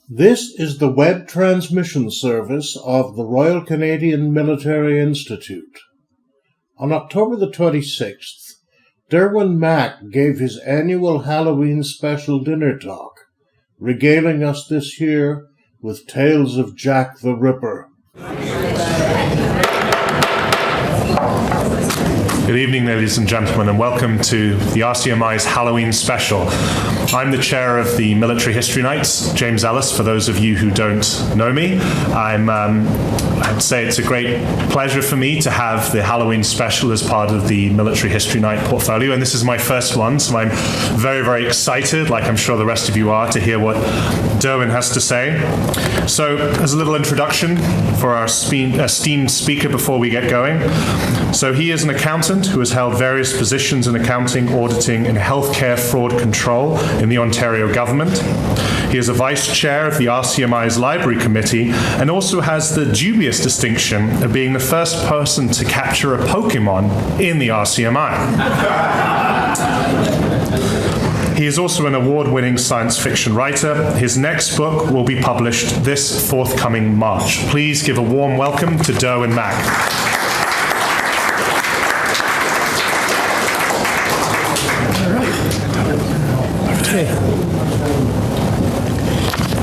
This is the web transmission service of the Royal Canadian Military Institute. On October the 26th, Derwin Mak gave his annual Halloween special dinner talk, regaling us this year with tales of Jack the Ripper. Good evening, ladies and gentlemen, and welcome to the RCMI's Halloween special. I'm the chair of the Military History Nights, James Ellis, for those of you who don't know me. I'd say it's a great pleasure for me to have the Halloween special as part of the Military History Night portfolio, and this is my first one, so I'm very, very excited, like I'm sure the rest of you are, to hear what Derwin has to say. So, as a little introduction for our esteemed speaker before we get going. So he is an accountant who has held various positions in accounting, auditing, and healthcare fraud control in the Ontario government. He is a vice chair of the RCMI's Library Committee and also has the dubious distinction of being the first person to capture a Pokemon in the RCMI. He is also an award-winning science fiction writer. His next book will be published this forthcoming March. Please give a warm welcome to Derwin Mak.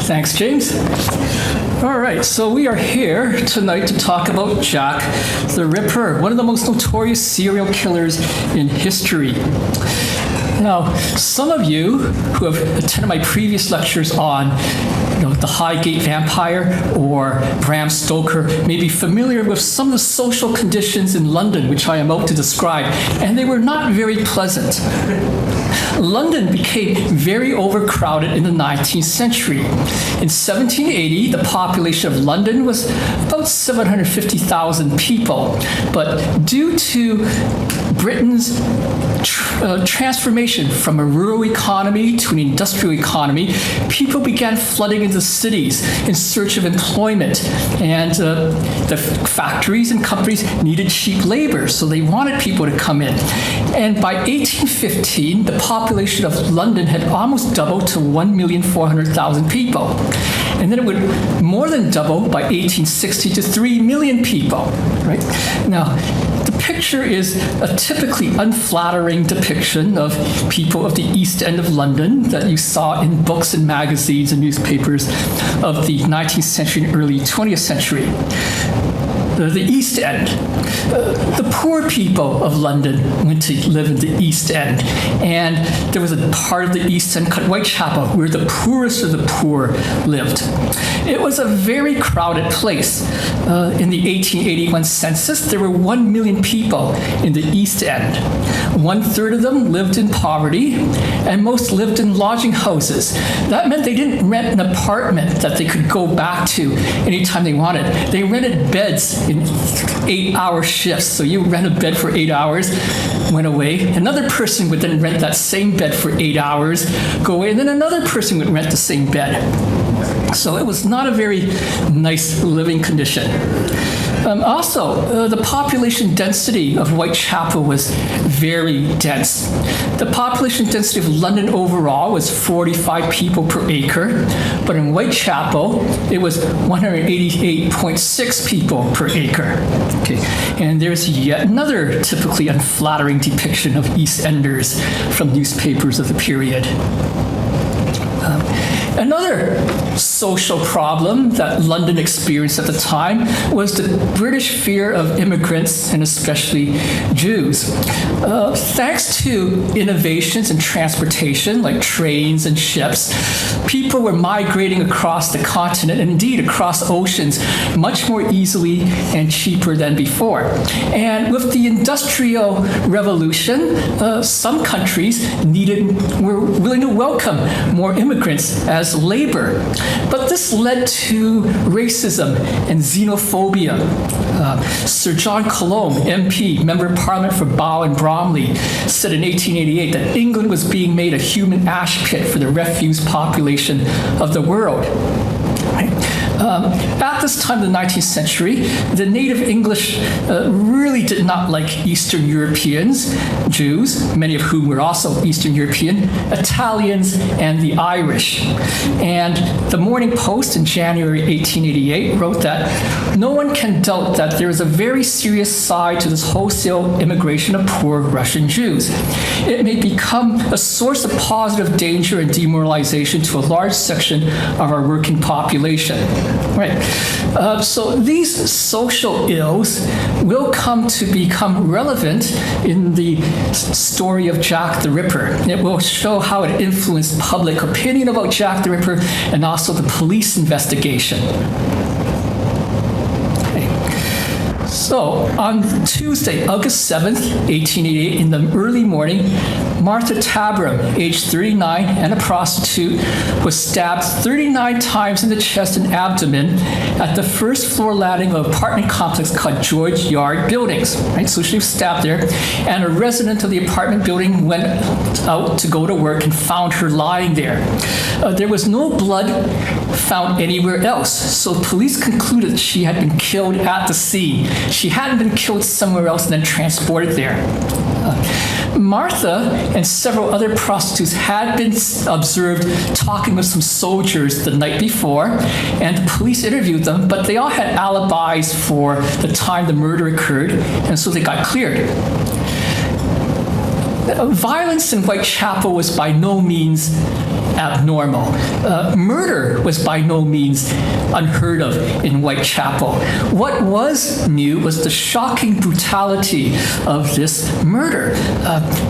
Thanks, James. All right, so we are here tonight to talk about Jack the Ripper, one of the most notorious serial killers in history. Now, some of you who have attended my previous lectures on the Highgate Vampire or Bram Stoker may be familiar with some of the social conditions in London, which I am about to describe, and they were not very pleasant. London became very overcrowded in the 19th century. In 1780, the population of London was about 750,000 people, but due to Britain's transformation from a rural economy to an industrial economy, people began flooding into cities in search of employment, and the factories and companies needed cheap labor, so they wanted people to come in. And by 1815, the population of London had almost doubled to 1,400,000 people. And then it would more than double by 1860 to 3 million people, right? Now, the picture is a typically unflattering depiction of people of the East End of London that you saw in books and magazines and newspapers of the 19th century and early 20th century. The East End. The poor people of London went to live in the East End, and there was a part of the East End called Whitechapel where the poorest of the poor lived. It was a very crowded place. In the 1881 census, there were 1 million people in the East End. 1/3 of them lived in poverty, and most lived in lodging houses. That meant they didn't rent an apartment that they could go back to anytime they wanted. They rented beds in 8-hour shifts. So you rent a bed for 8 hours, went away. Another person would then rent that same bed for 8 hours, go away, and then another person would rent the same bed. So it was not a very nice living condition. Also, the population density of Whitechapel was very dense. The population density of London overall was 45 people per acre, but in Whitechapel, it was 188.6 people per acre. Okay, and there's yet another typically unflattering depiction of East Enders from newspapers of the period. Another social problem that London experienced at the time was the British fear of immigrants, and especially Jews. Thanks to innovations in transportation, like trains and ships, people were migrating across the continent, and indeed across oceans, much more easily and cheaper than before. And with the Industrial Revolution, some countries were willing to welcome more immigrants as labor. But this led to racism and xenophobia. Sir John Colomb, MP, Member of Parliament for Bow and Bromley, said in 1888 that England was being made a human ash pit for the refuse population of the world. Right? At this time in the 19th century, the native English really did not like Eastern Europeans, Jews, many of whom were also Eastern European, Italians, and the Irish. And the more Morning Post in January 1888 wrote that no one can doubt that there is a very serious side to this wholesale immigration of poor Russian Jews. It may become a source of positive danger and demoralization to a large section of our working population. Right. So these social ills will come to become relevant in the story of Jack the Ripper. It will show how it influenced public opinion about Jack the Ripper and also the police investigation. So, on Tuesday, August 7th, 1888, in the early morning, Martha Tabram, age 39 and a prostitute, was stabbed 39 times in the chest and abdomen at the first floor landing of an apartment complex called George Yard Buildings. Right? So she was stabbed there, and a resident of the apartment building went out to go to work and found her lying there. There was no blood found anywhere else, so police concluded that she had been killed at the scene. She hadn't been killed somewhere else and then transported there. Martha and several other prostitutes had been observed talking with some soldiers the night before, and the police interviewed them, but they all had alibis for the time the murder occurred, and so they got cleared. Violence in Whitechapel was by no means abnormal. Murder was by no means unheard of in Whitechapel. What was new was the shocking brutality of this murder.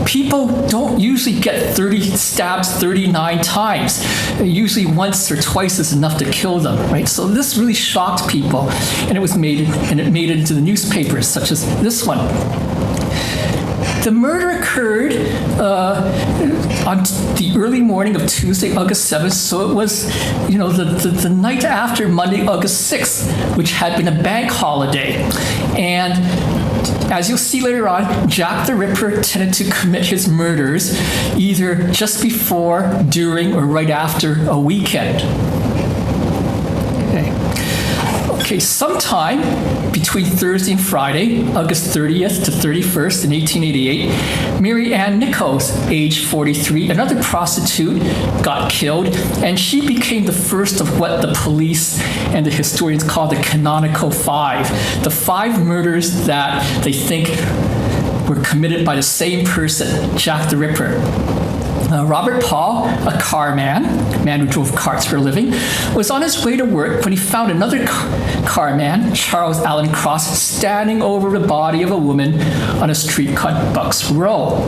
People don't usually get 30 stabs 39 times. Usually once or twice is enough to kill them, right? So this really shocked people, and it made it into the newspapers, such as this one. The murder occurred on the early morning of Tuesday, August 7th, so it was, the night after Monday, August 6th, which had been a bank holiday. And as you'll see later on, Jack the Ripper tended to commit his murders either just before, during, or right after a weekend. Okay, sometime between Thursday and Friday, August 30th to 31st in 1888, Mary Ann Nichols, age 43, another prostitute, got killed, and she became the first of what the police and the historians call the canonical five, the 5 murders that they think were committed by the same person, Jack the Ripper. Robert Paul, a carman, a man who drove carts for a living, was on his way to work when he found another carman, Charles Allen Cross, standing over the body of a woman on a street called Bucks Row.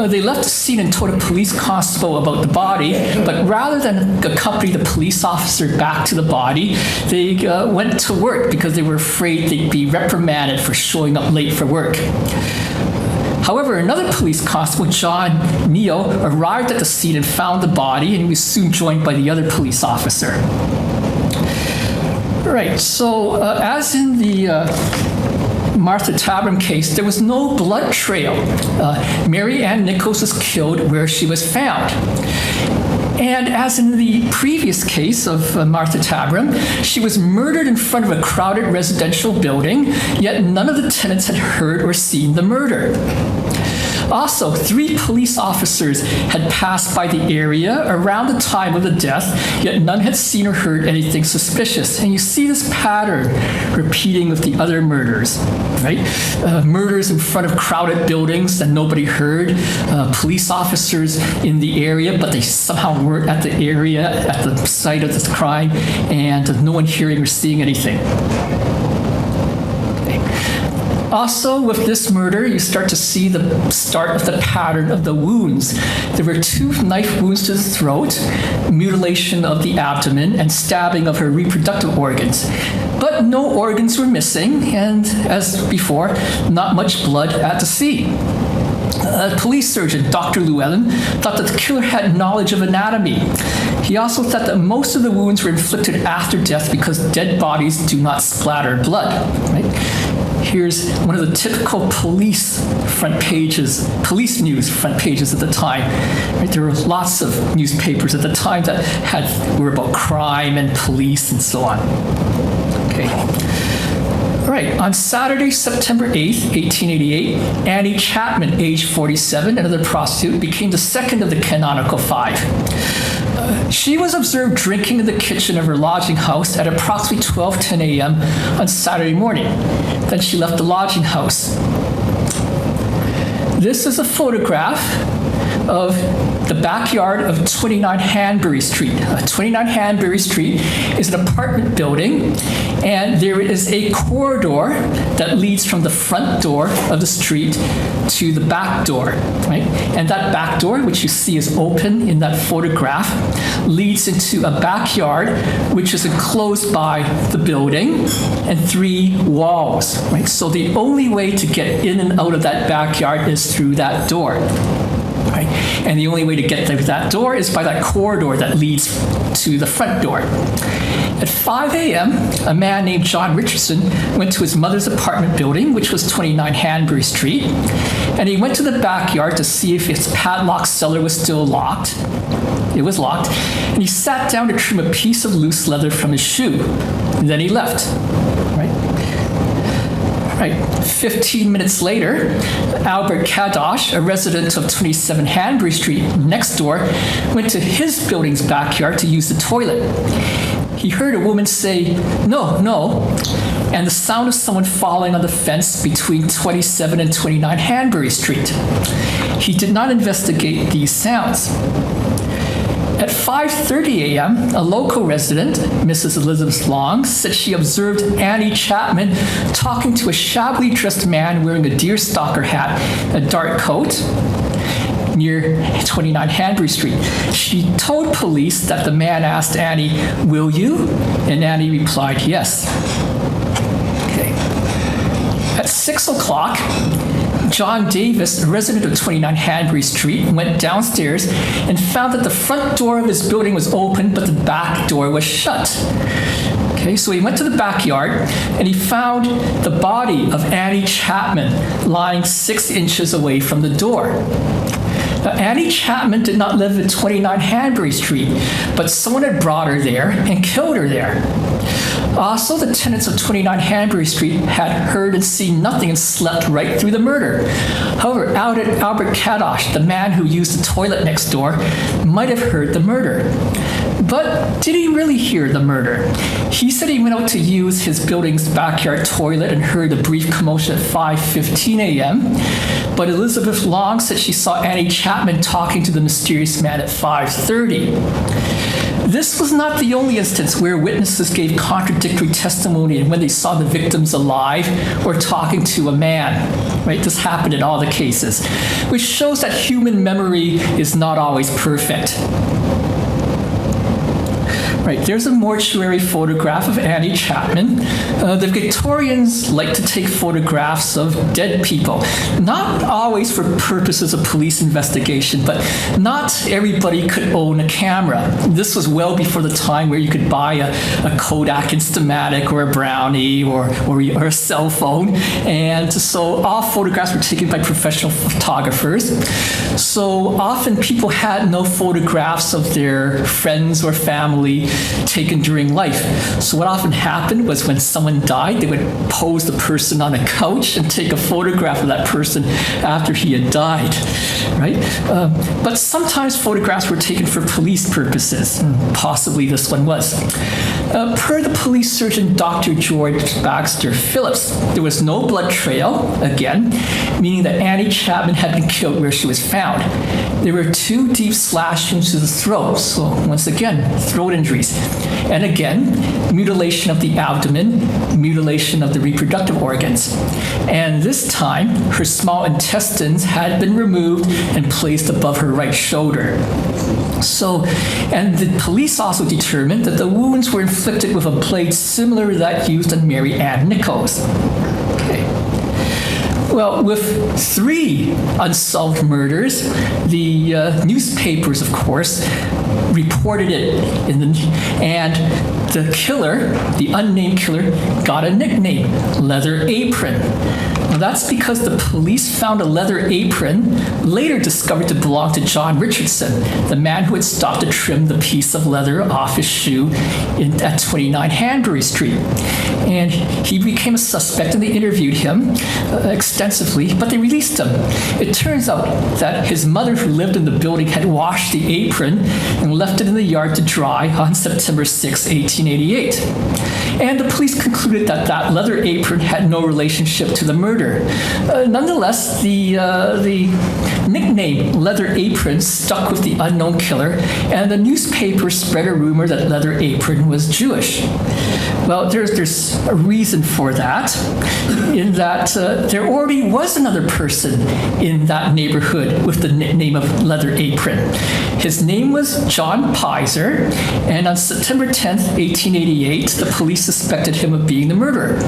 They left the scene and told a police constable about the body, but rather than accompany the police officer back to the body, they went to work because they were afraid they'd be reprimanded for showing up late for work. However, another police constable, John Neal, arrived at the scene and found the body, and he was soon joined by the other police officer. Right, so as in the Martha Tabram case, there was no blood trail. Mary Ann Nichols was killed where she was found. And as in the previous case of Martha Tabram, she was murdered in front of a crowded residential building, yet none of the tenants had heard or seen the murder. Also, 3 police officers had passed by the area around the time of the death, yet none had seen or heard anything suspicious. And you see this pattern repeating with the other murders, right? Murders in front of crowded buildings that nobody heard, police officers in the area, but they somehow weren't at the area, at the site of this crime, and no one hearing or seeing anything. Also, with this murder, you start to see the start of the pattern of the wounds. There were 2 knife wounds to the throat, mutilation of the abdomen, and stabbing of her reproductive organs. But no organs were missing, and as before, not much blood at the scene. Police surgeon Dr. Llewellyn thought that the killer had knowledge of anatomy. He also thought that most of the wounds were inflicted after death because dead bodies do not splatter blood. Right? Here's one of the typical police news front pages at the time. Right? There were lots of newspapers at the time that were about crime and police and so on. Okay. All right, on Saturday, September 8th, 1888, Annie Chapman, age 47, another prostitute, became the second of the canonical 5. She was observed drinking in the kitchen of her lodging house at approximately 12:10 a.m. on Saturday morning. Then she left the lodging house. This is a photograph of the backyard of 29 Hanbury Street. 29 Hanbury Street is an apartment building, and there is a corridor that leads from the front door of the street to the back door, right? And that back door, which you see is open in that photograph, leads into a backyard which is enclosed by the building and 3 walls, right? So the only way to get in and out of that backyard is through that door. Right? And the only way to get through that door is by that corridor that leads to the front door. At 5 a.m., a man named John Richardson went to his mother's apartment building, which was 29 Hanbury Street, and he went to the backyard to see if his padlocked cellar was still locked. It was locked, and he sat down to trim a piece of loose leather from his shoe. And then he left. Right. 15 minutes later, Albert Kadosh, a resident of 27 Hanbury Street next door, went to his building's backyard to use the toilet. He heard a woman say, "No, no," and the sound of someone falling on the fence between 27 and 29 Hanbury Street. He did not investigate these sounds. At 5:30 a.m., a local resident, Mrs. Elizabeth Long, said she observed Annie Chapman talking to a shabbily dressed man wearing a deerstalker hat, a dark coat, near 29 Hanbury Street. She told police that the man asked Annie, "Will you?" And Annie replied, "Yes." Okay. At 6 o'clock, John Davis, a resident of 29 Hanbury Street, went downstairs and found that the front door of his building was open, but the back door was shut. Okay, so he went to the backyard and he found the body of Annie Chapman lying 6 inches away from the door. Now, Annie Chapman did not live at 29 Hanbury Street, but someone had brought her there and killed her there. Also, the tenants of 29 Hanbury Street had heard and seen nothing and slept right through the murder. However, Albert Kadosh, the man who used the toilet next door, might have heard the murder. But did he really hear the murder? He said he went out to use his building's backyard toilet and heard a brief commotion at 5:15 a.m. But Elizabeth Long said she saw Annie Chapman talking to the mysterious man at 5:30. This was not the only instance where witnesses gave contradictory testimony when they saw the victims alive or talking to a man. Right? This happened in all the cases, which shows that human memory is not always perfect. Right, there's a mortuary photograph of Annie Chapman. The Victorians like to take photographs of dead people, not always for purposes of police investigation, but not everybody could own a camera. This was well before the time where you could buy a Kodak Instamatic or a Brownie or a cell phone. And so all photographs were taken by professional photographers. So often people had no photographs of their friends or family taken during life. So what often happened was when someone died, they would pose the person on a couch and take a photograph of that person after he had died, right? But sometimes photographs were taken for police purposes. Possibly this one was. Per the police surgeon, Dr. George Baxter Phillips, there was no blood trail, again, meaning that Annie Chapman had been killed where she was found. There were 2 deep slash wounds to the throat, so once again, throat injuries. And again, mutilation of the abdomen, mutilation of the reproductive organs. And this time, her small intestines had been removed and placed above her right shoulder. So, and the police also determined that the wounds were inflicted with a blade similar to that used on Mary Ann Nichols. Okay. Well, with 3 unsolved murders, the newspapers, of course, reported it, and the killer, the unnamed killer, got a nickname, Leather Apron. Now that's because the police found a leather apron, later discovered to belong to John Richardson, the man who had stopped to trim the piece of leather off his shoe at 29 Hanbury Street. And he became a suspect, and they interviewed him extensively, but they released him. It turns out that his mother, who lived in the building, had washed the apron and left left it in the yard to dry on September 6, 1888. And the police concluded that that leather apron had no relationship to the murder. Nonetheless, the nickname Leather Apron stuck with the unknown killer, and the newspaper spread a rumor that Leather Apron was Jewish. Well, there's a reason for that, in that there already was another person in that neighborhood with the nickname of Leather Apron. His name was John Pizer, and on September 10th, 1888, the police suspected him of being the murderer.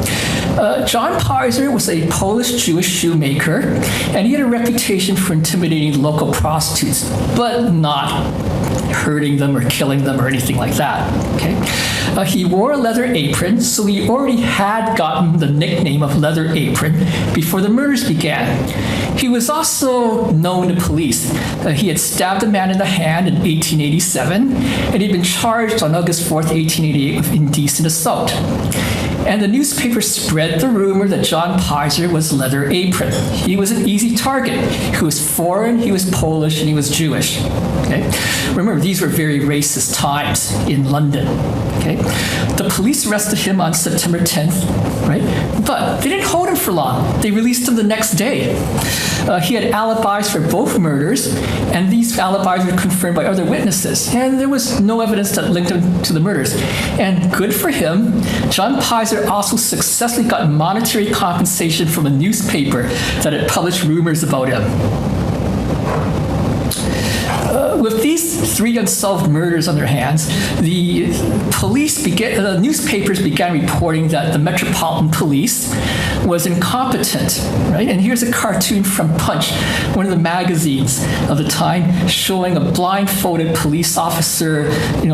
John Pizer was a Polish-Jewish shoemaker, and he had a reputation for intimidating local prostitutes, but not hurting them or killing them or anything like that. Okay, he wore a leather apron, so he already had gotten the nickname of Leather Apron before the murders began. He was also known to police. He had stabbed a man in the hand in 1887, and he'd been charged on August 4th, 1888 with indecent assault. And the newspaper spread the rumor that John Pizer was Leather Apron. He was an easy target. He was foreign, he was Polish, and he was Jewish. Okay? Remember, these were very racist times in London. Okay? The police arrested him on September 10th, right? But they didn't hold him for long. They released him the next day. He had alibis for both murders, and these alibis were confirmed by other witnesses. And there was no evidence that linked him to the murders. And good for him, John Pizer also successfully got monetary compensation from a newspaper that had published rumors about him. With these three unsolved murders on their hands, the newspapers began reporting that the Metropolitan Police was incompetent, right? And here's a cartoon from Punch, one of the magazines of the time, showing a blindfolded police officer,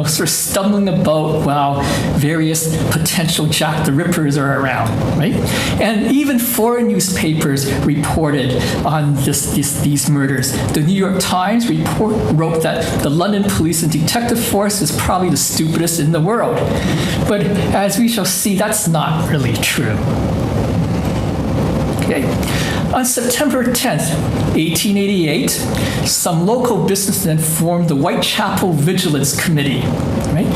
sort of stumbling about while various potential Jack the Rippers are around, right? And even foreign newspapers reported on these murders. The New York Times wrote that the London police and detective force is probably the stupidest in the world. But as we shall see, that's not really true. Okay. On September 10th, 1888, some local businessmen formed the Whitechapel Vigilance Committee, right?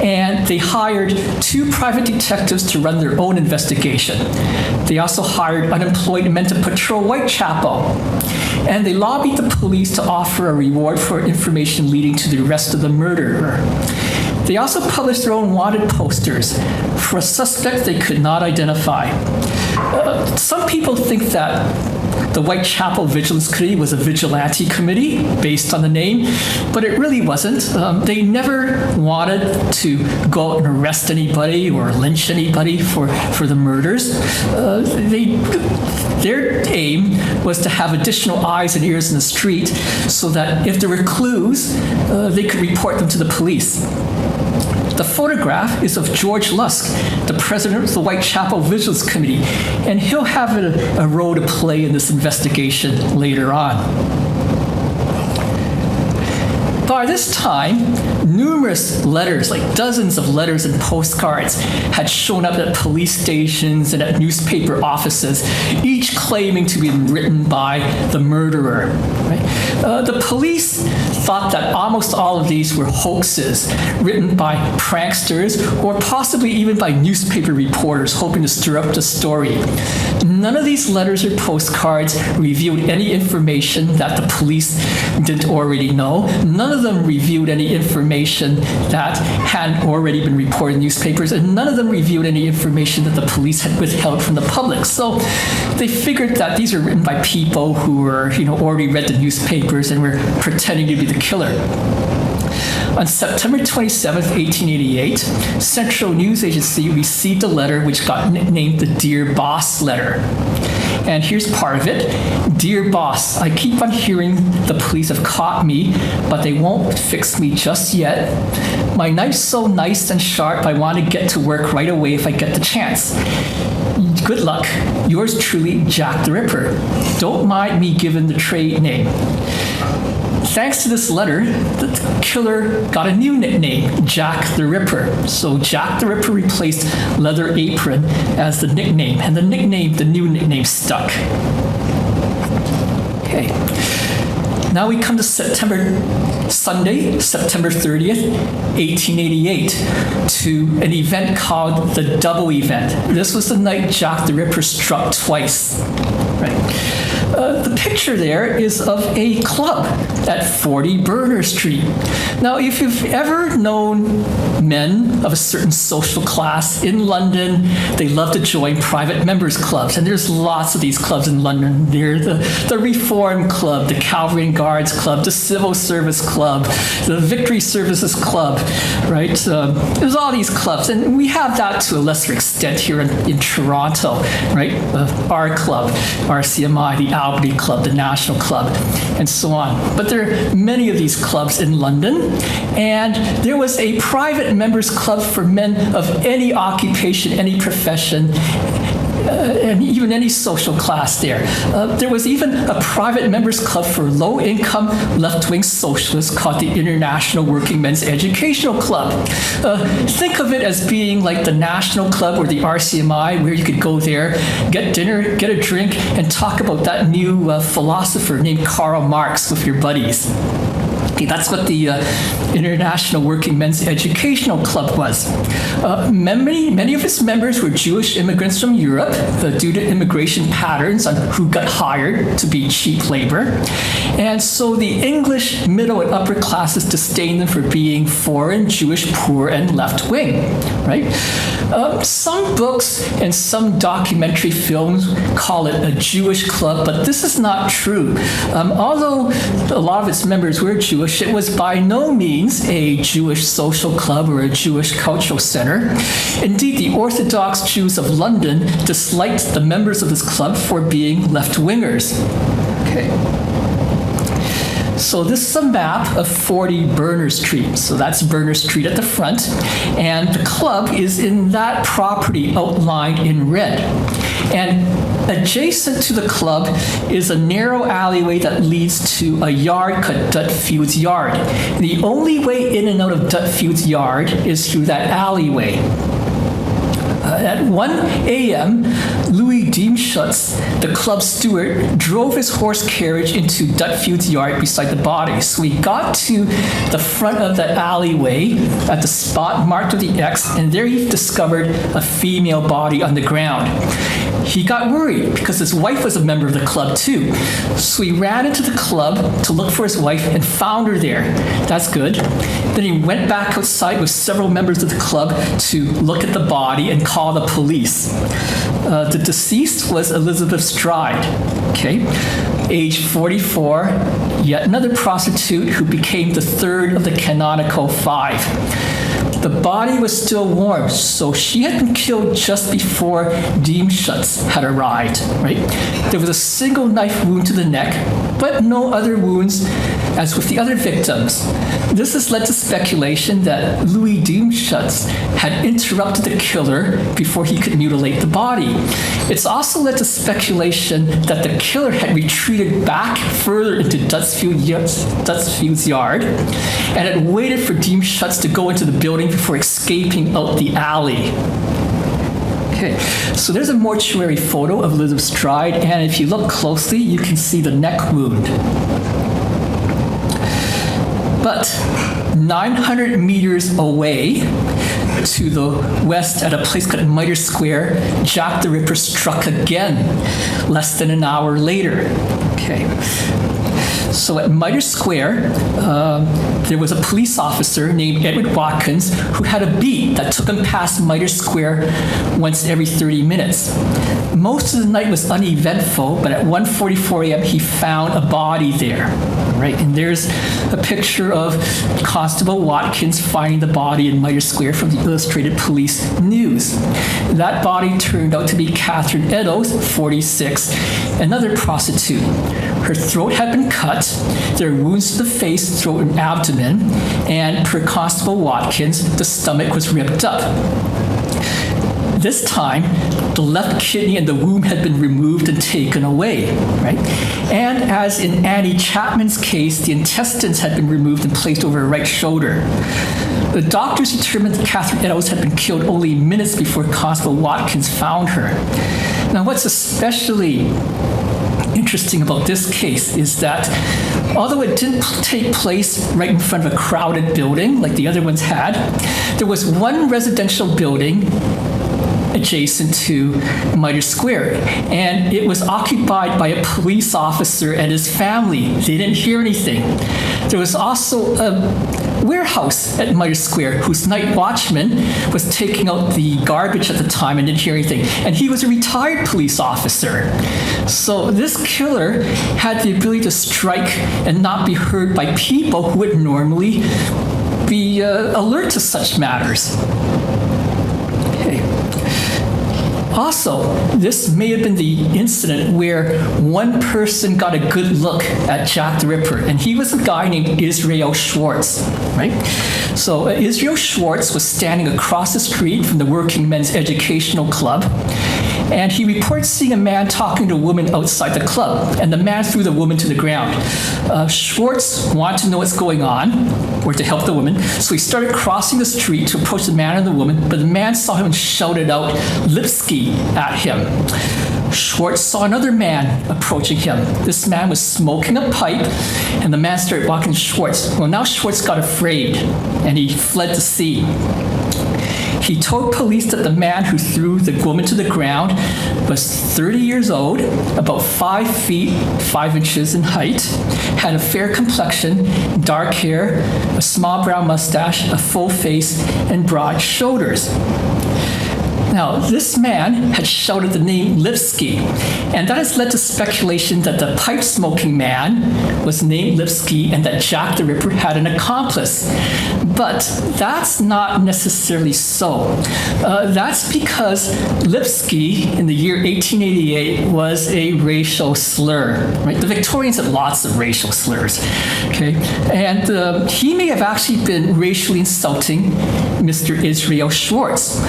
And they hired 2 private detectives to run their own investigation. They also hired unemployed men to patrol Whitechapel. And they lobbied the police to offer a reward for information leading to the arrest of the murderer. They also published their own wanted posters for a suspect they could not identify. Some people think that the Whitechapel Vigilance Committee was a vigilante committee based on the name, but it really wasn't. They never wanted to go out and arrest anybody or lynch anybody for the murders. Their aim was to have additional eyes and ears in the street so that if there were clues, they could report them to the police. The photograph is of George Lusk, the president of the Whitechapel Vigilance Committee, and he'll have a role to play in this investigation later on. By this time, numerous letters, like dozens of letters and postcards, had shown up at police stations and at newspaper offices, each claiming to be written by the murderer. Right? The police thought that almost all of these were hoaxes written by pranksters or possibly even by newspaper reporters hoping to stir up the story. None of these letters or postcards revealed any information that the police didn't already know. None of them revealed any information that hadn't already been reported in newspapers, and none of them revealed any information that the police had withheld from the public. So they figured that these are written by people who were, already read the newspapers and were pretending to be the killer. On September 27, 1888, Central News Agency received a letter which got nicknamed the Dear Boss letter. And here's part of it. Dear Boss, I keep on hearing the police have caught me, but they won't fix me just yet. My knife's so nice and sharp, I want to get to work right away if I get the chance. Good luck. Yours truly, Jack the Ripper. Don't mind me giving the trade name. Thanks to this letter, the killer got a new nickname, Jack the Ripper. So Jack the Ripper replaced Leather Apron as the nickname, and the new nickname stuck. Okay. Now we come to Sunday, September 30th, 1888, to an event called the Double Event. This was the night Jack the Ripper struck twice. Right. The picture there is of a club at 40 Burner Street. Now, if you've ever known men of a certain social class in London, they love to join private members clubs, and there's lots of these clubs in London. There's the Reform Club, the Cavalry and Guards Club, the Civil Service Club, the Victory Services Club, right? There's all these clubs, and we have that to a lesser extent here in Toronto, right? Our club, RCMI, the Albany Club, the National Club, and so on. But there are many of these clubs in London, and there was a private members club for men of any occupation, any profession, and even any social class there. There was even a private members club for low-income, left-wing socialists called the International Working Men's Educational Club. Think of it as being like the National Club or the RCMI, where you could go there, get dinner, get a drink, and talk about that new philosopher named Karl Marx with your buddies. Okay, that's what the International Working Men's Educational Club was. Many of its members were Jewish immigrants from Europe due to immigration patterns on who got hired to be cheap labor. And so the English middle and upper classes disdained them for being foreign, Jewish, poor, and left-wing, right? Some books and some documentary films call it a Jewish club, but this is not true. Although a lot of its members were Jewish, it was by no means a Jewish social club or a Jewish cultural center. Indeed, the Orthodox Jews of London disliked the members of this club for being left-wingers. Okay. So this is a map of 40 Burner Street. So that's Burner Street at the front, and the club is in that property outlined in red. And adjacent to the club is a narrow alleyway that leads to a yard called Dutfield's Yard. The only way in and out of Dutfield's Yard is through that alleyway. At 1 a.m., Louis Diemschutz, the club steward, drove his horse carriage into Dutfield's Yard beside the body. So he got to the front of that alleyway at the spot marked with the X, and there he discovered a female body on the ground. He got worried because his wife was a member of the club too. So he ran into the club to look for his wife and found her there. That's good. Then he went back outside with several members of the club to look at the body and call the police. The deceased was Elizabeth Stride, okay, age 44, yet another prostitute who became the third of the canonical five. The body was still warm, so she had been killed just before Diemschutz had arrived, right? There was a single knife wound to the neck, but no other wounds as with the other victims. This has led to speculation that Louis Diemschutz had interrupted the killer before he could mutilate the body. It's also led to speculation that the killer had retreated back further into Dutfield's Yard and had waited for Diemschutz to go into the building before escaping out the alley. Okay, so there's a mortuary photo of Elizabeth Stride, and if you look closely, you can see the neck wound. But 900 meters away to the west at a place called Mitre Square, Jack the Ripper struck again less than an hour later. Okay. So at Mitre Square, there was a police officer named Edward Watkins who had a beat that took him past Mitre Square once every 30 minutes. Most of the night was uneventful, but at 1:44 a.m. he found a body there. Right, and there's a picture of Constable Watkins finding the body in Mitre Square from the Illustrated Police News. That body turned out to be Catherine Eddowes, 46, another prostitute. Her throat had been cut, there were wounds to the face, throat, and abdomen, and per Constable Watkins, the stomach was ripped up. This time, the left kidney and the womb had been removed and taken away, right? And as in Annie Chapman's case, the intestines had been removed and placed over her right shoulder. The doctors determined that Catherine Eddowes had been killed only minutes before Constable Watkins found her. Now, what's especially interesting about this case is that although it didn't take place right in front of a crowded building like the other ones had, there was one residential building adjacent to Mitre Square, and it was occupied by a police officer and his family. They didn't hear anything. There was also a warehouse at Mitre Square whose night watchman was taking out the garbage at the time and didn't hear anything, and he was a retired police officer. So this killer had the ability to strike and not be heard by people who would normally be alert to such matters. Also, this may have been the incident where one person got a good look at Jack the Ripper, and he was a guy named Israel Schwartz, right? So Israel Schwartz was standing across the street from the Working Men's Educational Club, and he reports seeing a man talking to a woman outside the club, and the man threw the woman to the ground. Schwartz wanted to know what's going on, or to help the woman, so he started crossing the street to approach the man and the woman, but the man saw him and shouted out Lipsky at him. Schwartz saw another man approaching him. This man was smoking a pipe, and the man started walking to Schwartz. Well, now Schwartz got afraid, and he fled the scene. He told police that the man who threw the woman to the ground was 30 years old, about 5 feet 5 inches in height, had a fair complexion, dark hair, a small brown mustache, a full face, and broad shoulders. Now, this man had shouted the name Lipsky, and that has led to speculation that the pipe-smoking man was named Lipsky and that Jack the Ripper had an accomplice. But that's not necessarily so. That's because Lipsky, in the year 1888, was a racial slur. Right? The Victorians had lots of racial slurs. Okay? And he may have actually been racially insulting Mr. Israel Schwartz.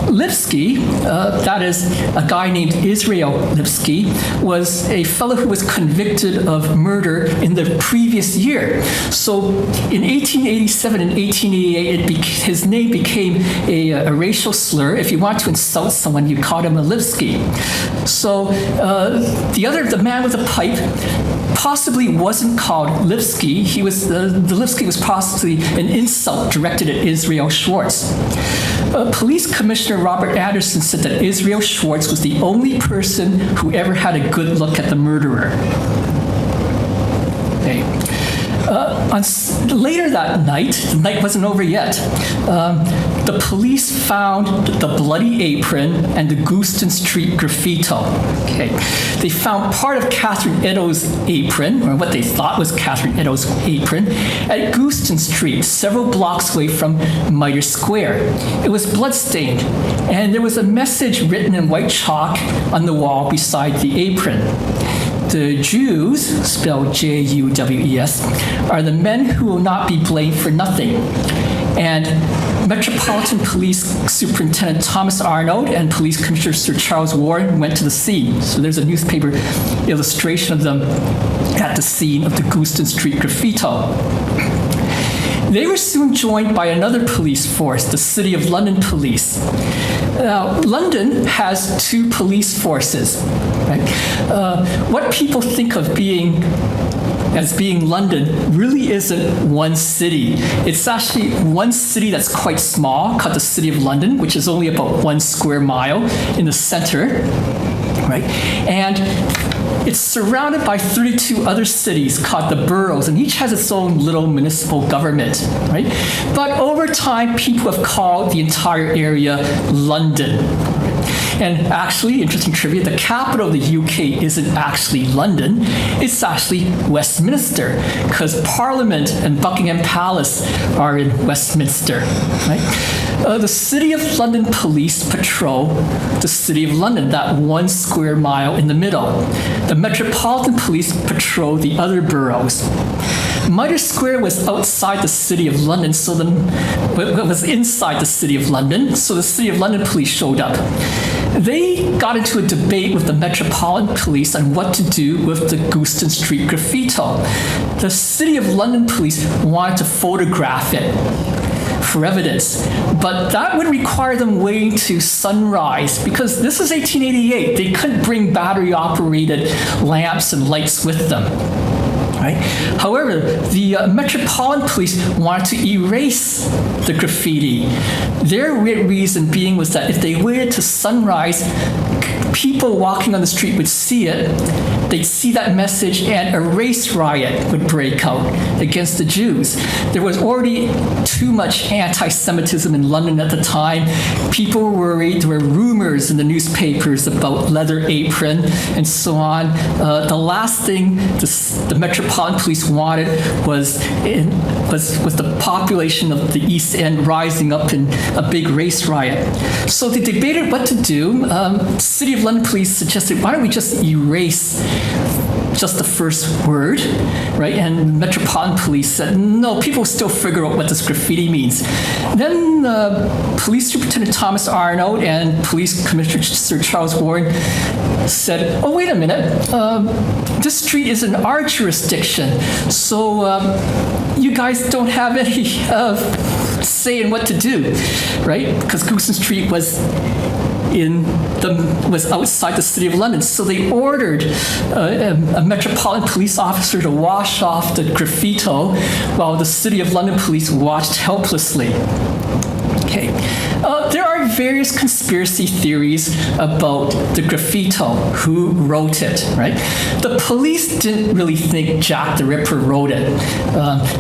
Lipsky, that is a guy named Israel Lipsky, was a fellow who was convicted of murder in the previous year. So in 1887 and 1888, his name became a racial slur. If you want to insult someone, you called him a Lipsky. So the man with the pipe possibly wasn't called Lipsky. The Lipsky was possibly an insult directed at Israel Schwartz. Police Commissioner Robert Anderson said that Israel Schwartz was the only person who ever had a good look at the murderer. Okay. Later that night, the night wasn't over yet, the police found the bloody apron and the Gouston Street graffito. Okay. They found part of Catherine Eddowes' apron, or what they thought was Catherine Eddowes' apron, at Gouston Street, several blocks away from Mitre Square. It was bloodstained, and there was a message written in white chalk on the wall beside the apron. The Jews, spelled J-U-W-E-S, are the men who will not be blamed for nothing. And Metropolitan Police Superintendent Thomas Arnold and Police Commissioner Sir Charles Warren went to the scene. So there's a newspaper illustration of them at the scene of the Gouston Street graffito. They were soon joined by another police force, the City of London Police. Now, London has two police forces. Right? What people think of as being London really isn't one city. It's actually one city that's quite small, called the City of London, which is only about 1 square mile in the center. Right? And it's surrounded by 32 other cities called the boroughs, and each has its own little municipal government, right? But over time, people have called the entire area London. And actually, interesting trivia, the capital of the UK isn't actually London, it's actually Westminster, because Parliament and Buckingham Palace are in Westminster, right? The City of London Police patrol the City of London, that 1 square mile in the middle. The Metropolitan Police patrol the other boroughs. Mitre Square was outside the City of London, it was inside the City of London, so the City of London Police showed up. They got into a debate with the Metropolitan Police on what to do with the Gouston Street graffito. The City of London Police wanted to photograph it. for evidence. But that would require them waiting to sunrise, because this is 1888. They couldn't bring battery-operated lamps and lights with them. Right? However, the Metropolitan Police wanted to erase the graffiti. Their reason being was that if they waited to sunrise, people walking on the street would see it, they'd see that message, and a race riot would break out against the Jews. There was already too much anti-Semitism in London at the time. People were worried. There were rumors in the newspapers about Leather Apron and so on. The last thing the Metropolitan Police wanted was the population of the East End rising up in a big race riot. So they debated what to do. City of London Police suggested, why don't we just erase just the first word, right? And Metropolitan Police said, no, people still figure out what this graffiti means. Then Police Superintendent Thomas Arnold and Police Commissioner Sir Charles Warren said, oh, wait a minute, this street is in our jurisdiction, so you guys don't have any say in what to do, right? Because Goosen Street was outside the City of London. So they ordered a Metropolitan Police officer to wash off the graffito while the City of London Police watched helplessly. Okay. There are various conspiracy theories about the graffito, who wrote it, right? The police didn't really think Jack the Ripper wrote it.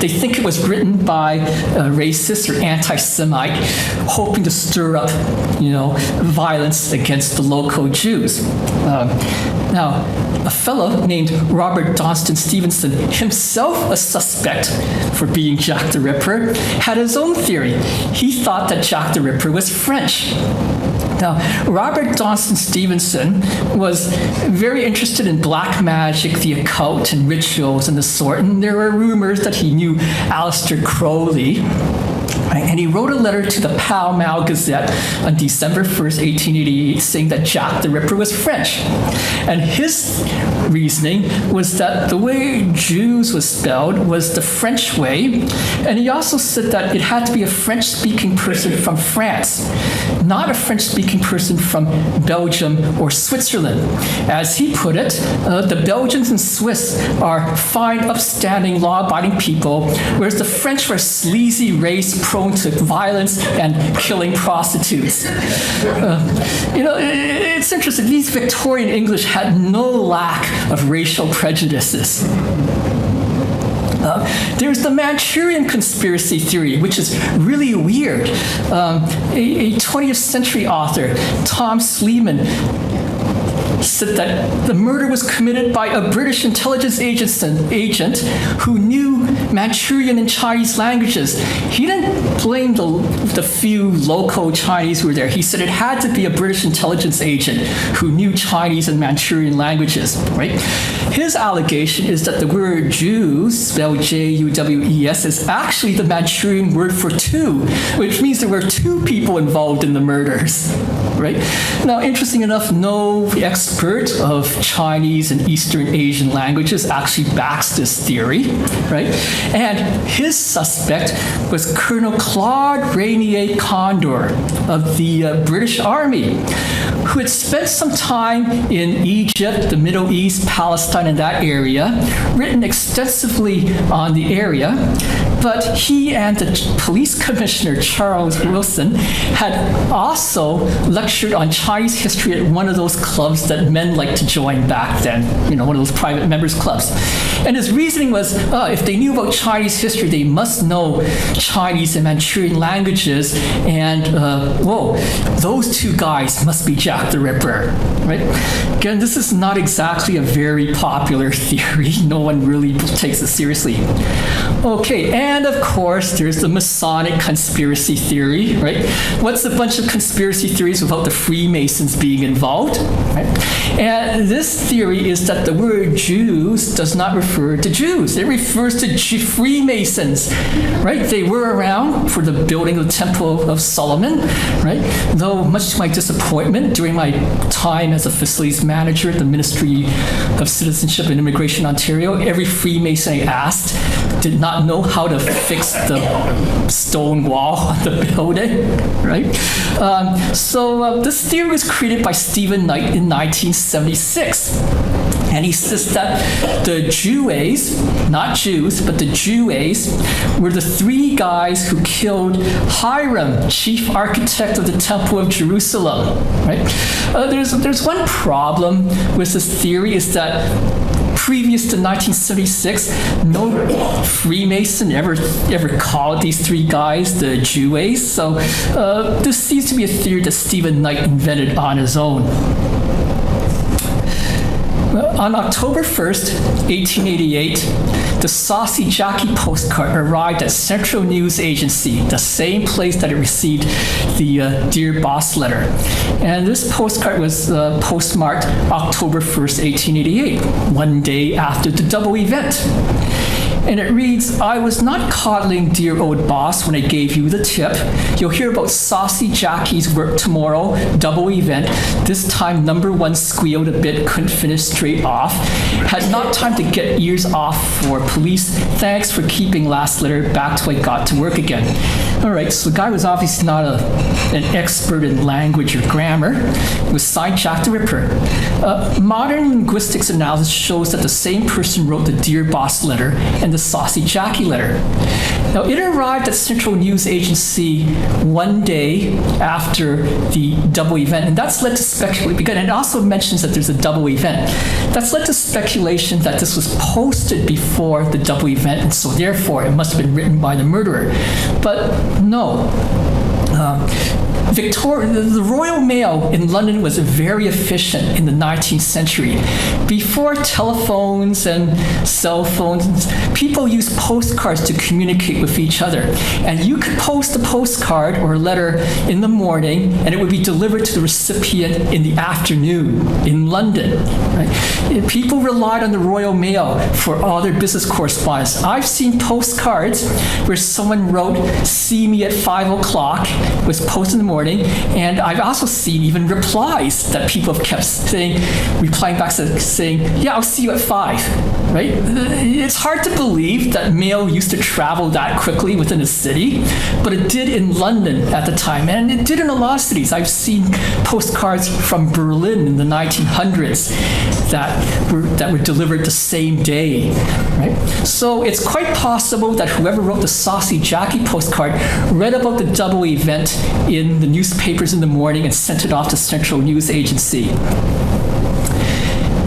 They think it was written by a racist or anti-Semite, hoping to stir up, violence against the local Jews. Now, a fellow named Robert Donston Stevenson, himself a suspect for being Jack the Ripper, had his own theory. He thought that Jack the Ripper was French. Now, Robert Donston Stevenson was very interested in black magic, the occult, and rituals and the sort, and there were rumors that he knew Aleister Crowley. And he wrote a letter to the Pall Mall Gazette on December 1st, 1888, saying that Jack the Ripper was French. And his reasoning was that the way Jews was spelled was the French way. And he also said that it had to be a French-speaking person from France, not a French-speaking person from Belgium or Switzerland. As he put it, the Belgians and Swiss are fine, upstanding, law-abiding people, whereas the French were a sleazy race prone to violence and killing prostitutes. It's interesting. These Victorian English had no lack of racial prejudices. There's the Manchurian conspiracy theory, which is really weird. A 20th century author, Tom Sleeman, said that the murder was committed by a British intelligence agent who knew Manchurian and Chinese languages. He didn't blame the few local Chinese who were there. He said it had to be a British intelligence agent who knew Chinese and Manchurian languages, right? His allegation is that the word Jews, spelled J-U-W-E-S, is actually the Manchurian word for two, which means there were two people involved in the murders, right? Now, interesting enough, no expert of Chinese and Eastern Asian languages actually backs this theory, right? And his suspect was Colonel Claude Rainier Condor of the British Army, who had spent some time in Egypt, the Middle East, Palestine, and that area, written extensively on the area, but he and the police commissioner, Charles Wilson, had also lectured on Chinese history at one of those clubs that men liked to join back then, one of those private members clubs. And his reasoning was, if they knew about Chinese history, they must know Chinese and Manchurian languages, and those two guys must be Jack the Ripper, right? Again, this is not exactly a very popular theory. No one really takes it seriously. Okay, and of course, there's the Masonic conspiracy theory, right? What's a bunch of conspiracy theories without the Freemasons being involved, right? And this theory is that the word Jews does not refer to Jews. It refers to Freemasons, right? They were around for the building of the Temple of Solomon, right? Though, much to my disappointment, during my time as a facilities manager at the Ministry of Citizenship and Immigration Ontario, every Freemason I asked did not know how to fix the stone wall on the building, right? So this theory was created by Stephen Knight in 1976. And he says that the Jews, not Jews, but the Jews were the three guys who killed Hiram, chief architect of the Temple of Jerusalem, right? There's one problem with this theory is that previous to 1976, no Freemason ever called these three guys the Jews. So this seems to be a theory that Stephen Knight invented on his own. On October 1st, 1888, the Saucy Jackie postcard arrived at Central News Agency, the same place that it received the Dear Boss letter. And this postcard was postmarked October 1st, 1888, one day after the double event. And it reads, I was not coddling dear old boss when I gave you the tip. You'll hear about Saucy Jackie's work tomorrow, double event. This time number one squealed a bit, couldn't finish straight off. Had not time to get ears off for police. Thanks for keeping last letter back till I got to work again. All right, so the guy was obviously not an expert in language or grammar. It was signed Jack the Ripper. Modern linguistics analysis shows that the same person wrote the Dear Boss letter and the Saucy Jackie letter. Now, it arrived at Central News Agency one day after the double event, and that's led to speculation, because it also mentions that there's a double event. That's led to speculation that this was posted before the double event, and so therefore it must have been written by the murderer. But no. The Royal Mail in London was very efficient in the 19th century. Before telephones and cell phones, people used postcards to communicate with each other. And you could post a postcard or a letter in the morning, and it would be delivered to the recipient in the afternoon in London. Right? People relied on the Royal Mail for all their business correspondence. I've seen postcards where someone wrote, see me at 5 o'clock, was posted in the morning, and I've also seen even replies that people have kept saying, replying back saying, yeah, I'll see you at 5, right? It's hard to believe that mail used to travel that quickly within a city, but it did in London at the time, and it did in a lot of cities. I've seen postcards from Berlin in the 1900s that were delivered the same day, right? So it's quite possible that whoever wrote the Saucy Jackie postcard read about the double event in the newspapers in the morning and sent it off to Central News Agency.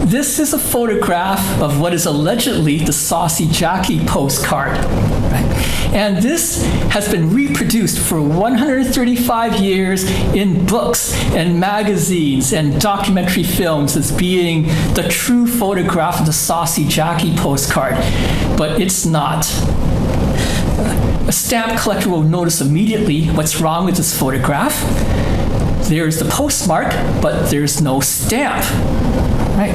This is a photograph of what is allegedly the Saucy Jackie postcard. Right? And this has been reproduced for 135 years in books and magazines and documentary films as being the true photograph of the Saucy Jackie postcard, but it's not. A stamp collector will notice immediately what's wrong with this photograph. There's the postmark, but there's no stamp. Right?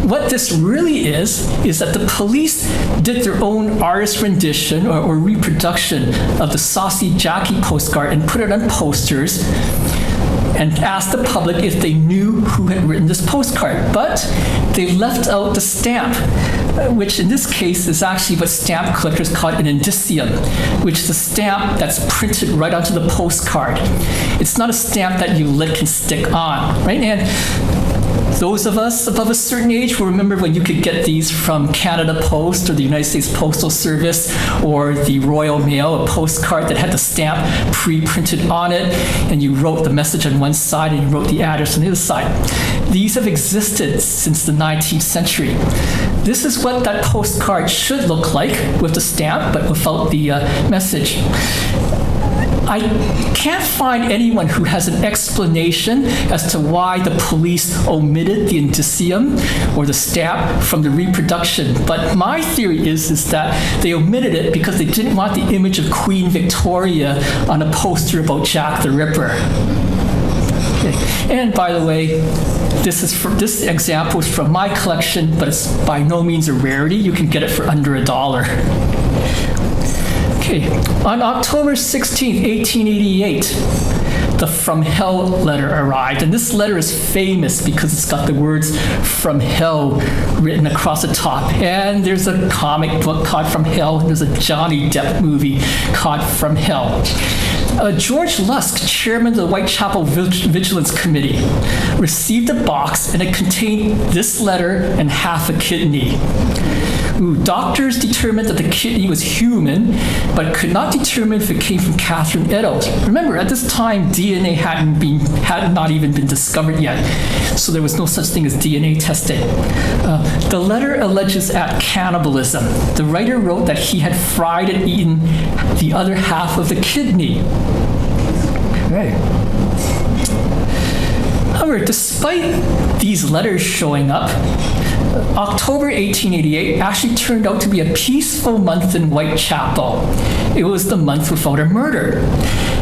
What this really is that the police did their own artist rendition or reproduction of the Saucy Jackie postcard and put it on posters and asked the public if they knew who had written this postcard. But they left out the stamp, which in this case is actually what stamp collectors call an indicium, which is a stamp that's printed right onto the postcard. It's not a stamp that you lick and stick on, right? And those of us above a certain age will remember when you could get these from Canada Post or the United States Postal Service or the Royal Mail, a postcard that had the stamp pre-printed on it, and you wrote the message on one side and you wrote the address on the other side. These have existed since the 19th century. This is what that postcard should look like with the stamp, but without the message. I can't find anyone who has an explanation as to why the police omitted the indicium or the stamp from the reproduction. But my theory is that they omitted it because they didn't want the image of Queen Victoria on a poster about Jack the Ripper. Okay. And by the way, this example is from my collection, but it's by no means a rarity. You can get it for under $1. Okay. On October 16, 1888, the From Hell letter arrived. And this letter is famous because it's got the words From Hell written across the top. And there's a comic book called From Hell. There's a Johnny Depp movie called From Hell. George Lusk, chairman of the Whitechapel Vigilance Committee, received a box, and it contained this letter and half a kidney. Doctors determined that the kidney was human, but could not determine if it came from Catherine Eddowes. Remember, at this time, DNA had not even been discovered yet, so there was no such thing as DNA testing. The letter alleges at cannibalism. The writer wrote that he had fried and eaten the other half of the kidney. Okay. However, despite these letters showing up, October 1888 actually turned out to be a peaceful month in Whitechapel. It was the month without a murder.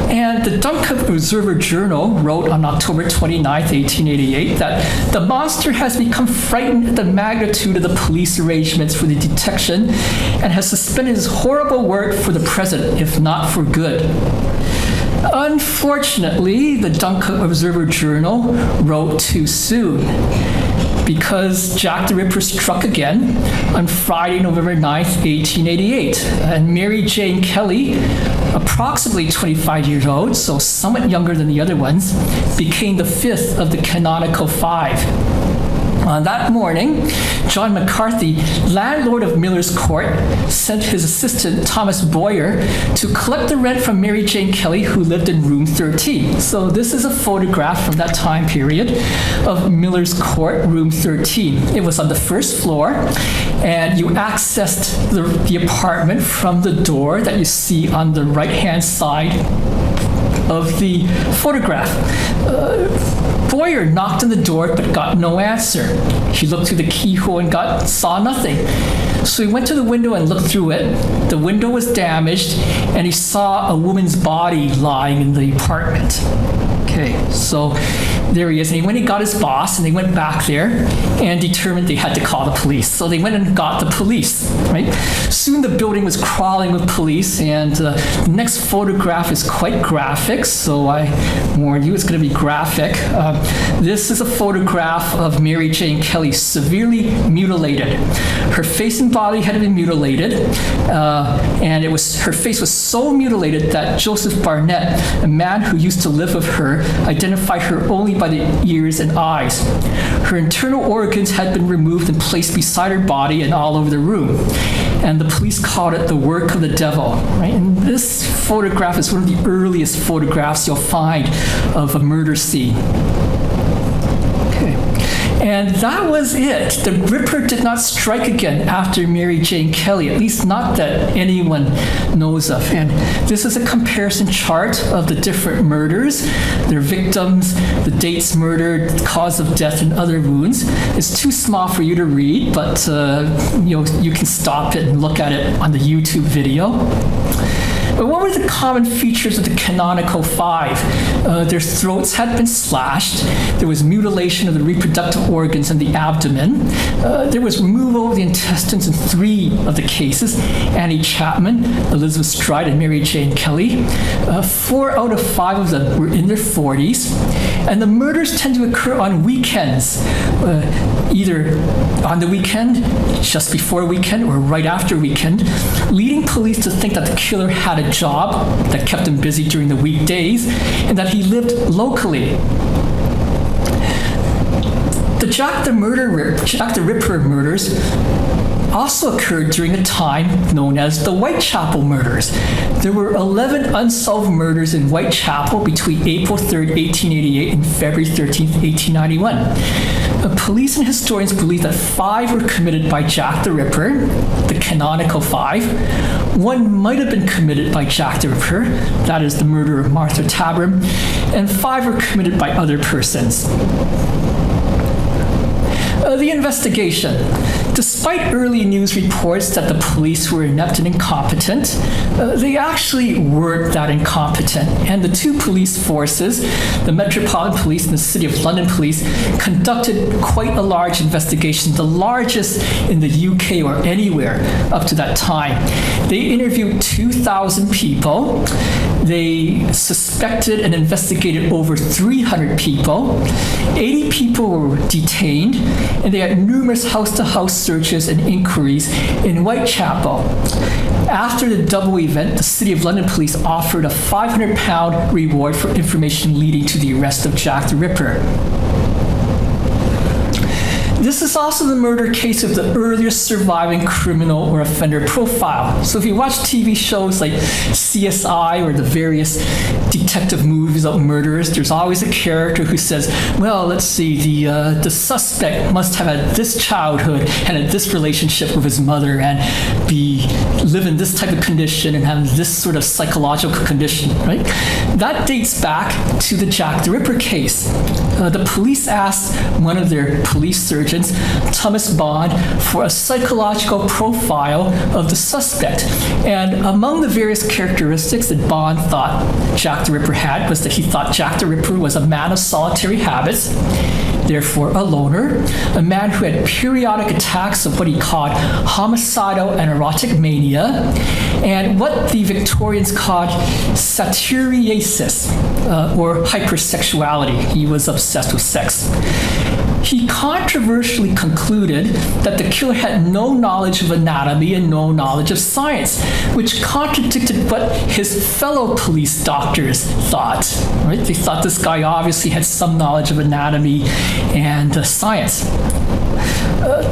And the Dunkirk Observer-Journal wrote on October 29, 1888, that the monster has become frightened at the magnitude of the police arrangements for the detection and has suspended his horrible work for the present, if not for good. Unfortunately, the Dunkirk Observer-Journal wrote too soon, because Jack the Ripper struck again on Friday, November 9th, 1888. And Mary Jane Kelly, approximately 25 years old, so somewhat younger than the other ones, became the fifth of the canonical five. On that morning, John McCarthy, landlord of Miller's Court, sent his assistant, Thomas Boyer, to collect the rent from Mary Jane Kelly, who lived in room 13. So this is a photograph from that time period of Miller's Court, room 13. It was on the first floor, and you accessed the apartment from the door that you see on the right-hand side of the photograph. Boyer knocked on the door but got no answer. He looked through the keyhole and saw nothing. So he went to the window and looked through it. The window was damaged, and he saw a woman's body lying in the apartment. Okay, so there he is. And he went and got his boss, and they went back there and determined they had to call the police. So they went and got the police, right? Soon the building was crawling with police, and the next photograph is quite graphic, so I warn you, it's going to be graphic. This is a photograph of Mary Jane Kelly, severely mutilated. Her face and body had been mutilated, and her face was so mutilated that Joseph Barnett, a man who used to live with her, identified her only by the ears and eyes. Her internal organs had been removed and placed beside her body and all over the room. And the police called it the work of the devil. Right? And this photograph is one of the earliest photographs you'll find of a murder scene. Okay. And that was it. The Ripper did not strike again after Mary Jane Kelly, at least not that anyone knows of. And this is a comparison chart of the different murders, their victims, the dates murdered, cause of death, and other wounds. It's too small for you to read, but you can stop it and look at it on the YouTube video. But what were the common features of the canonical five? Their throats had been slashed. There was mutilation of the reproductive organs and the abdomen. There was removal of the intestines in 3 of the cases: Annie Chapman, Elizabeth Stride, and Mary Jane Kelly. 4 out of 5 of them were in their 40s. And the murders tend to occur on weekends, either on the weekend, just before weekend, or right after weekend, leading police to think that the killer had a job that kept him busy during the weekdays and that he lived locally. The Jack the Ripper murders also occurred during a time known as the Whitechapel murders. There were 11 unsolved murders in Whitechapel between April 3rd, 1888 and February 13th, 1891. Police and historians believe that 5 were committed by Jack the Ripper, the canonical 5. 1 might have been committed by Jack the Ripper, that is the murder of Martha Tabram, and 5 were committed by other persons. The investigation. Despite early news reports that the police were inept and incompetent, they actually weren't that incompetent. And the 2 police forces, the Metropolitan Police and the City of London Police, conducted quite a large investigation, the largest in the UK or anywhere up to that time. They interviewed 2,000 people. They suspected and investigated over 300 people. 80 people were detained, and they had numerous house-to-house searches and inquiries in Whitechapel. After the double event, the City of London Police offered a £500 reward for information leading to the arrest of Jack the Ripper. This is also the murder case of the earliest surviving criminal or offender profile. So if you watch TV shows like CSI or the various detective movies about murderers, there's always a character who says, well, let's see, the suspect must have had this childhood and had this relationship with his mother and live in this type of condition and have this sort of psychological condition, right? That dates back to the Jack the Ripper case. The police asked one of their police surgeons, Thomas Bond, for a psychological profile of the suspect. And among the various characteristics that Bond thought Jack the Ripper had was that he thought Jack the Ripper was a man of solitary habits, therefore a loner, a man who had periodic attacks of what he called homicidal and erotic mania, and what the Victorians called satyriasis, or hypersexuality. He was obsessed with sex. He controversially concluded that the killer had no knowledge of anatomy and no knowledge of science, which contradicted what his fellow police doctors thought. Right? They thought this guy obviously had some knowledge of anatomy and science.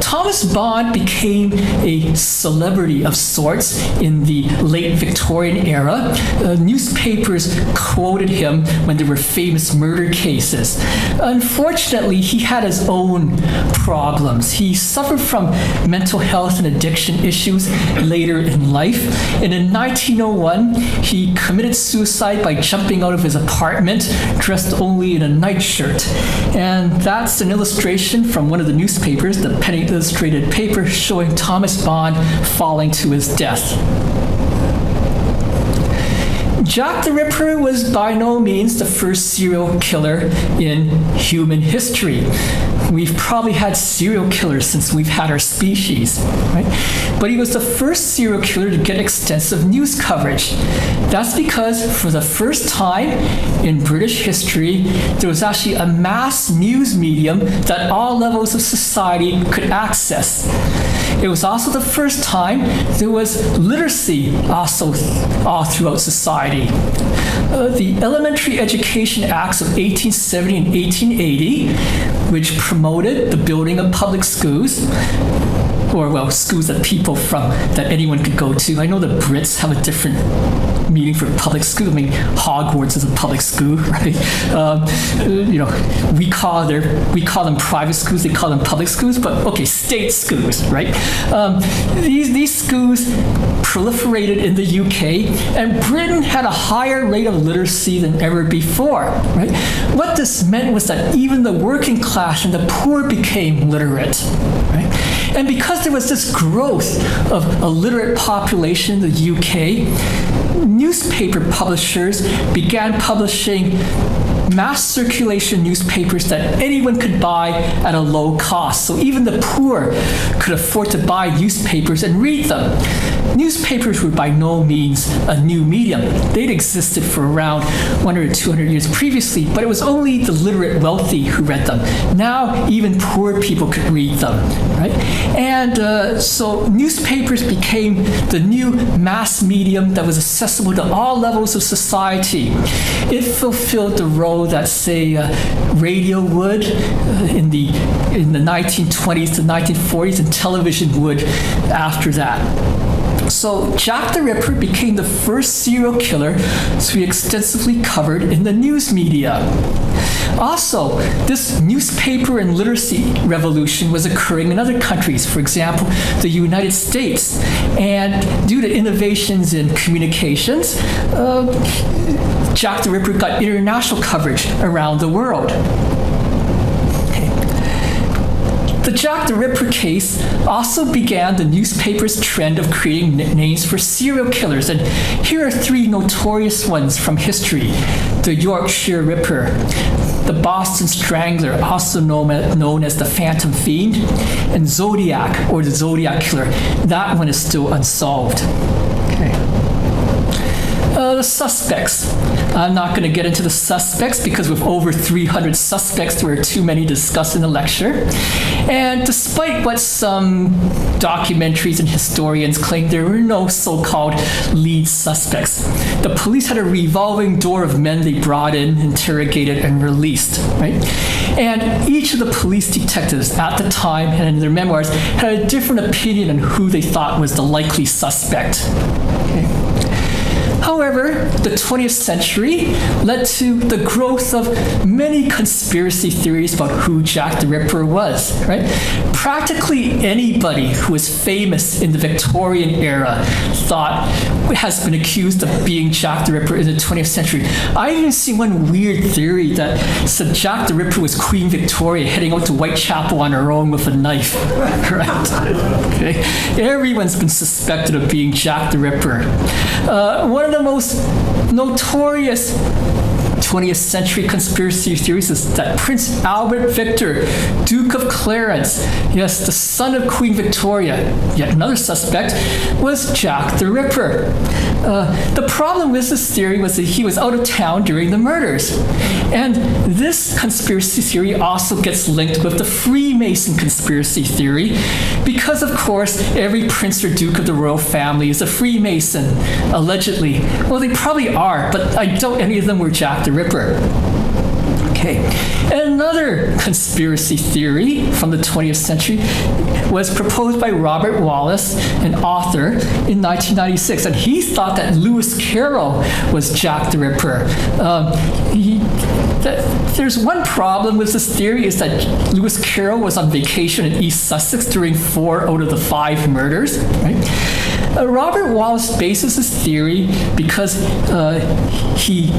Thomas Bond became a celebrity of sorts in the late Victorian era. Newspapers quoted him when there were famous murder cases. Unfortunately, he had his own problems. He suffered from mental health and addiction issues later in life. And in 1901, he committed suicide by jumping out of his apartment dressed only in a nightshirt. And that's an illustration from one of the newspapers, the Penny Illustrated paper, showing Thomas Bond falling to his death. Jack the Ripper was by no means the first serial killer in human history. We've probably had serial killers since we've had our species, right? But he was the first serial killer to get extensive news coverage. That's because for the first time in British history, there was actually a mass news medium that all levels of society could access. It was also the first time there was literacy also all throughout society. The Elementary Education Acts of 1870 and 1880, which promoted the building of public schools, or well, schools that anyone could go to. I know the Brits have a different meaning for public school. I mean, Hogwarts is a public school, right? We call them private schools. They call them public schools, but okay, state schools, right? These schools proliferated in the UK, and Britain had a higher rate of literacy than ever before, right? What this meant was that even the working class and the poor became literate, right? And because there was this growth of a literate population in the UK, newspaper publishers began publishing mass circulation newspapers that anyone could buy at a low cost. So even the poor could afford to buy newspapers and read them. Newspapers were by no means a new medium. They'd existed for around 100 or 200 years previously, but it was only the literate wealthy who read them. Now even poor people could read them, right? And so newspapers became the new mass medium that was accessible to all levels of society. It fulfilled the role that, say, radio would in the 1920s to 1940s, and television would after that. So Jack the Ripper became the first serial killer to be extensively covered in the news media. Also, this newspaper and literacy revolution was occurring in other countries, for example, the United States. And due to innovations in communications, Jack the Ripper got international coverage around the world. The Jack the Ripper case also began the newspaper's trend of creating nicknames for serial killers, and here are three notorious ones from history: the Yorkshire Ripper, the Boston Strangler, also known as the Phantom Fiend, and Zodiac, or the Zodiac Killer. That one is still unsolved. Okay. The suspects. I'm not going to get into the suspects because with over 300 suspects, there are too many to discuss in the lecture. And despite what some documentaries and historians claim, there were no so-called lead suspects. The police had a revolving door of men they brought in, interrogated, and released, right? And each of the police detectives at the time and in their memoirs had a different opinion on who they thought was the likely suspect. Okay. However, the 20th century led to the growth of many conspiracy theories about who Jack the Ripper was, right? Practically anybody who was famous in the Victorian era has been accused of being Jack the Ripper in the 20th century. I even see one weird theory that said Jack the Ripper was Queen Victoria heading out to Whitechapel on her own with a knife, right? Okay. Everyone's been suspected of being Jack the Ripper. One of the most notorious 20th century conspiracy theories is that Prince Albert Victor, Duke of Clarence, yes, the son of Queen Victoria, yet another suspect, was Jack the Ripper. The problem with this theory was that he was out of town during the murders. And this conspiracy theory also gets linked with the Freemason conspiracy theory because, of course, every prince or duke of the royal family is a Freemason, allegedly. Well, they probably are, but I doubt any of them were Jack the Ripper. Okay. Another conspiracy theory from the 20th century was proposed by Robert Wallace, an author, in 1996, and he thought that Lewis Carroll was Jack the Ripper. There's one problem with this theory is that Lewis Carroll was on vacation in East Sussex during 4 out of the 5 murders, right? Robert Wallace bases his theory because he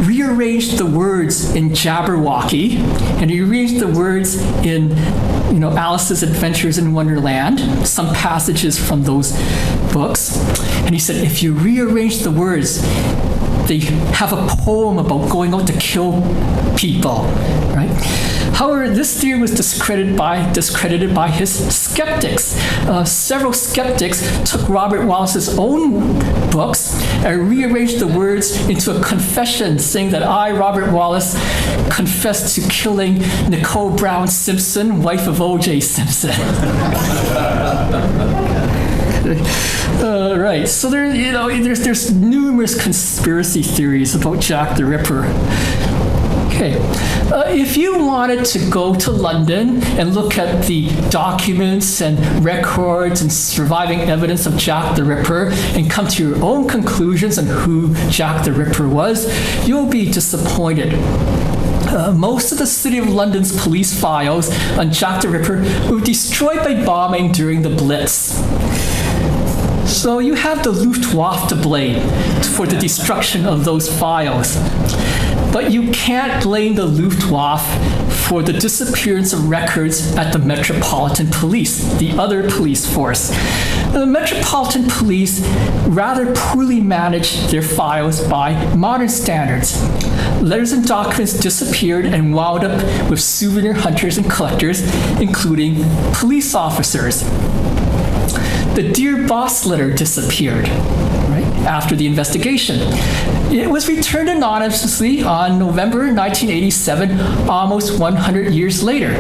rearranged the words in Jabberwocky, and he rearranged the words in, Alice's Adventures in Wonderland, some passages from those books. And he said, if you rearrange the words, they have a poem about going out to kill people, right? However, this theory was discredited by his skeptics. Several skeptics took Robert Wallace's own books and rearranged the words into a confession saying that I, Robert Wallace, confessed to killing Nicole Brown Simpson, wife of O.J. Simpson. Right. So there's numerous conspiracy theories about Jack the Ripper. Okay. If you wanted to go to London and look at the documents and records and surviving evidence of Jack the Ripper and come to your own conclusions on who Jack the Ripper was, you'll be disappointed. Most of the City of London's police files on Jack the Ripper were destroyed by bombing during the Blitz. So you have the Luftwaffe to blame for the destruction of those files. But you can't blame the Luftwaffe for the disappearance of records at the Metropolitan Police, the other police force. The Metropolitan Police rather poorly managed their files by modern standards. Letters and documents disappeared and wound up with souvenir hunters and collectors, including police officers. The Dear Boss letter disappeared, right, after the investigation. It was returned anonymously on November 1987, almost 100 years later.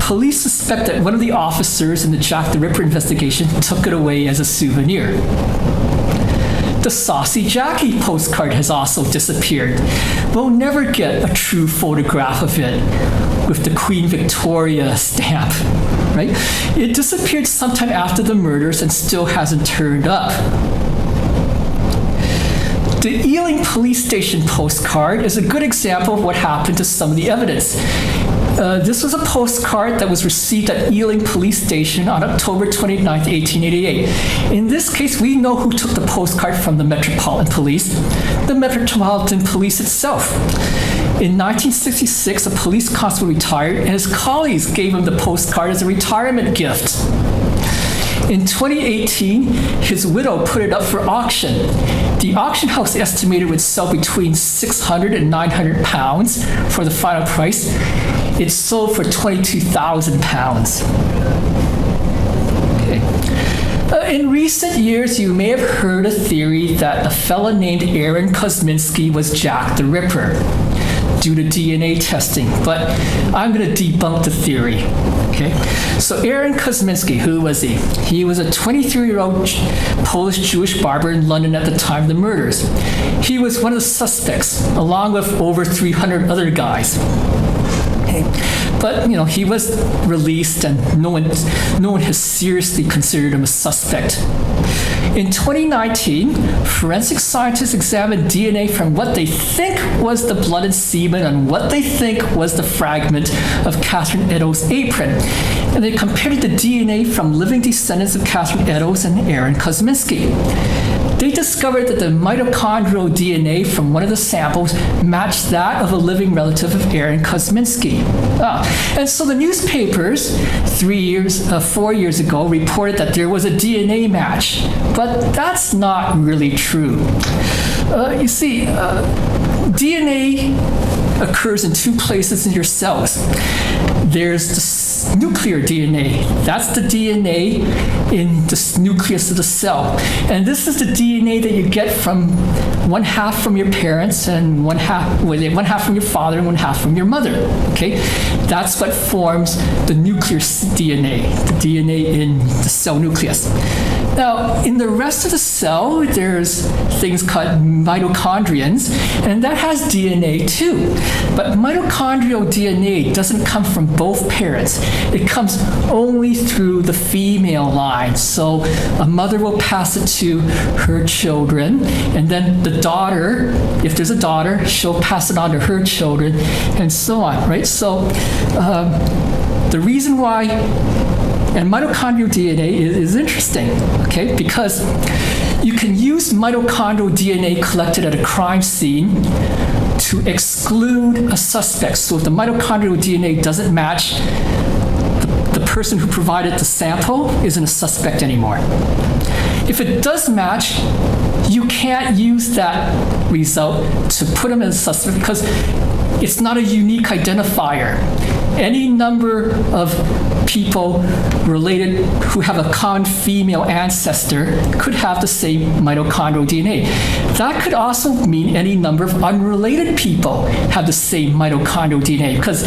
Police suspect that one of the officers in the Jack the Ripper investigation took it away as a souvenir. The Saucy Jackie postcard has also disappeared. We'll never get a true photograph of it with the Queen Victoria stamp, right? It disappeared sometime after the murders and still hasn't turned up. The Ealing Police Station postcard is a good example of what happened to some of the evidence. This was a postcard that was received at Ealing Police Station on October 29, 1888. In this case, we know who took the postcard from the Metropolitan Police, the Metropolitan Police itself. In 1966, a police constable retired, and his colleagues gave him the postcard as a retirement gift. In 2018, his widow put it up for auction. The auction house estimated it would sell between £600 and £900 for the final price. It sold for £22,000. Okay. In recent years, you may have heard a theory that a fella named Aaron Kosminski was Jack the Ripper due to DNA testing, but I'm going to debunk the theory. Okay, so Aaron Kosminski, who was he? He was a 23-year-old Polish Jewish barber in London at the time of the murders. He was one of the suspects, along with over 300 other guys. Okay. But he was released, and no one has seriously considered him a suspect. In 2019, forensic scientists examined DNA from what they think was the blood and semen and what they think was the fragment of Catherine Eddowes' apron. And they compared the DNA from living descendants of Catherine Eddowes and Aaron Kosminski. They discovered that the mitochondrial DNA from one of the samples matched that of a living relative of Aaron Kosminski. And so the newspapers 4 years ago reported that there was a DNA match, but that's not really true. You see, DNA occurs in two places in your cells. There's the nuclear DNA. That's the DNA in the nucleus of the cell. And this is the DNA that you get from one half from your parents and one half from your father and one half from your mother. Okay? That's what forms the nuclear DNA, the DNA in the cell nucleus. Now, in the rest of the cell, there's things called mitochondrions, and that has DNA too. But mitochondrial DNA doesn't come from both parents. It comes only through the female line. So a mother will pass it to her children, and then the daughter, if there's a daughter, she'll pass it on to her children, and so on, right? So the reason why, and mitochondrial DNA is interesting, okay, because you can use mitochondrial DNA collected at a crime scene to exclude a suspect. So if the mitochondrial DNA doesn't match, the person who provided the sample isn't a suspect anymore. If it does match, you can't use that result to put him as a suspect because it's not a unique identifier. Any number of people related who have a common female ancestor could have the same mitochondrial DNA. That could also mean any number of unrelated people have the same mitochondrial DNA, because